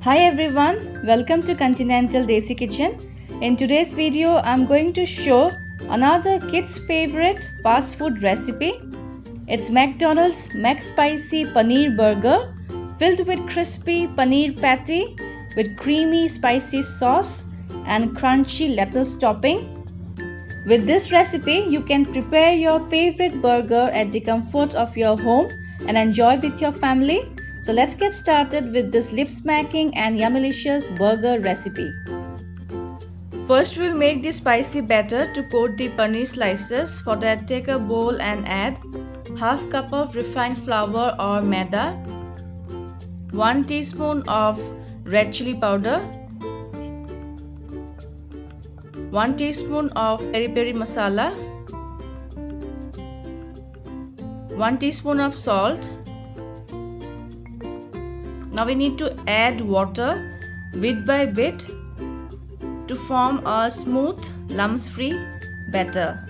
Hi everyone, welcome to Continental Desi Kitchen. In today's video, I'm going to show another kids' favorite fast food recipe. It's McDonald's McSpicy Paneer Burger filled with crispy paneer patty with creamy spicy sauce and crunchy lettuce topping. With this recipe, you can prepare your favorite burger at the comfort of your home and enjoy with your family. So let's get started with this lip-smacking and yummylicious burger recipe. First, we'll make the spicy batter to coat the paneer slices. For that, take a bowl and add half cup of refined flour or maida, 1 teaspoon of red chilli powder, 1 teaspoon of peri masala, 1 teaspoon of salt. Now we need to add water bit by bit to form a smooth, lumps-free batter.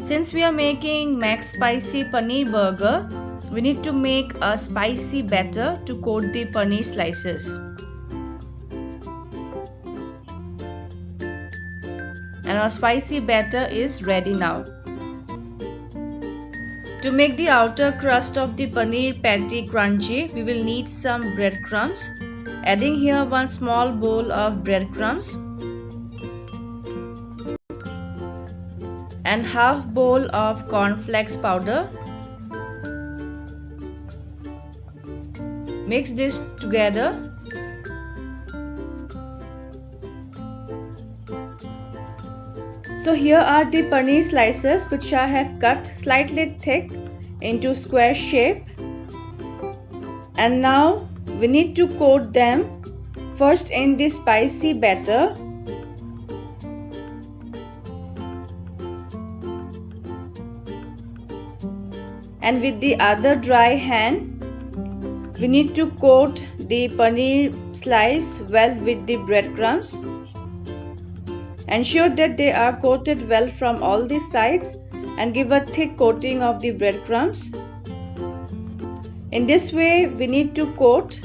Since we are making McSpicy Paneer Burger, we need to make a spicy batter to coat the paneer slices. And our spicy batter is ready now. To make the outer crust of the paneer patty crunchy, we will need some breadcrumbs. Adding here 1 small bowl of breadcrumbs and half bowl of cornflakes powder. Mix this together. So here are the paneer slices which I have cut slightly thick into square shape. And now we need to coat them first in the spicy batter. And with the other dry hand, we need to coat the paneer slice well with the breadcrumbs. Ensure that they are coated well from all the sides and give a thick coating of the breadcrumbs. In this way, we need to coat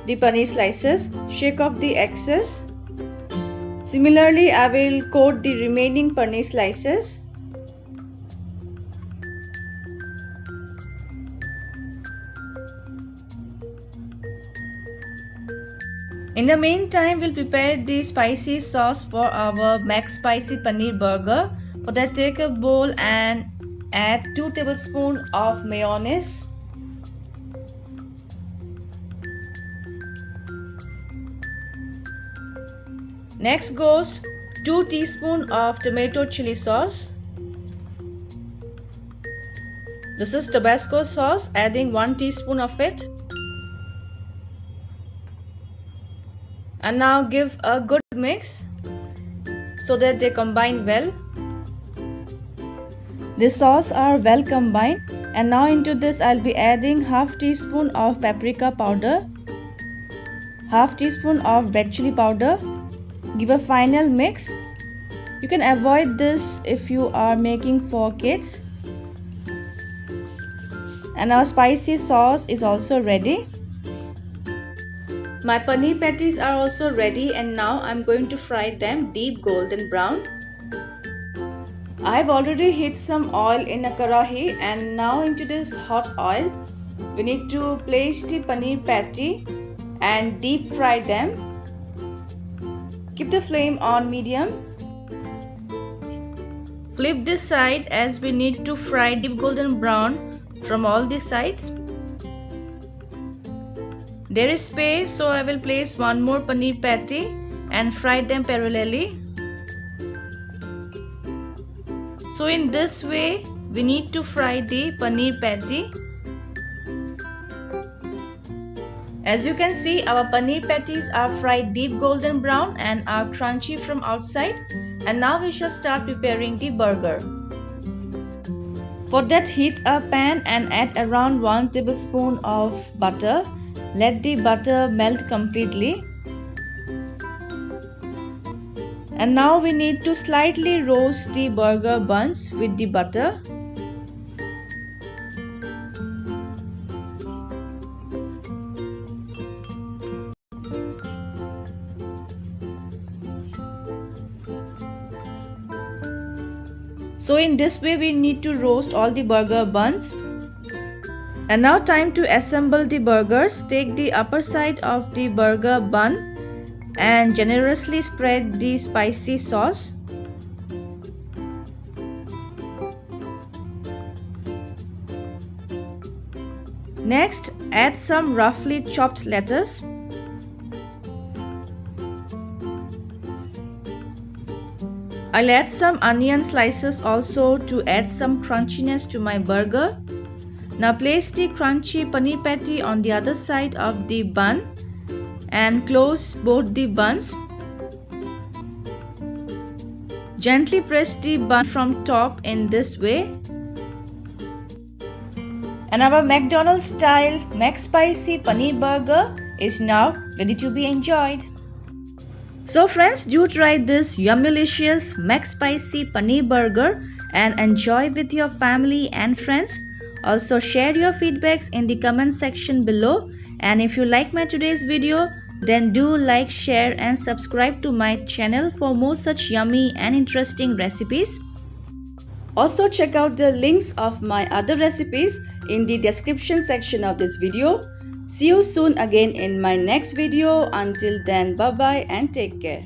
the paneer slices. Shake off the excess. Similarly, I will coat the remaining paneer slices. In the meantime, we'll prepare the spicy sauce for our McSpicy Paneer Burger. For that, take a bowl and add 2 tablespoons of mayonnaise, next goes 2 teaspoons of tomato chili sauce. This is Tabasco sauce, adding 1 teaspoon of it. And now give a good mix so that they combine well. The sauce are well combined, and now into this I'll be adding half teaspoon of paprika powder, half teaspoon of red chilli powder. Give a final mix. You can avoid this if you are making for kids. And our spicy sauce is also ready. My paneer patties are also ready, and now I'm going to fry them deep golden brown. I've already heated some oil in a karahi, and now into this hot oil we need to place the paneer patty and deep fry them. Keep the flame on medium. Flip this side as we need to fry deep golden brown from all the sides. There is space, so I will place one more paneer patty and fry them parallelly. So in this way, we need to fry the paneer patty. As you can see, our paneer patties are fried deep golden brown and are crunchy from outside. And now we shall start preparing the burger. For that, heat a pan and add around 1 tablespoon of butter. Let the butter melt completely. And now we need to slightly roast the burger buns with the butter. in this way we need to roast all the burger buns. And now time to assemble the burgers. Take the upper side of the burger bun and generously spread the spicy sauce. Next, add some roughly chopped lettuce. I'll add some onion slices also to add some crunchiness to my burger. Now place the crunchy paneer patty on the other side of the bun and close both the buns. Gently press the bun from top in this way. And our McDonald's style McSpicy paneer burger is now ready to be enjoyed. So friends, do try this yummylicious McSpicy paneer burger and enjoy with your family and friends. Also share your feedbacks in the comment section below, and if you like my today's video, then do like, share and subscribe to my channel for more such yummy and interesting recipes. Also check out the links of my other recipes in the description section of this video. See you soon again in my next video. Until then, bye bye and take care.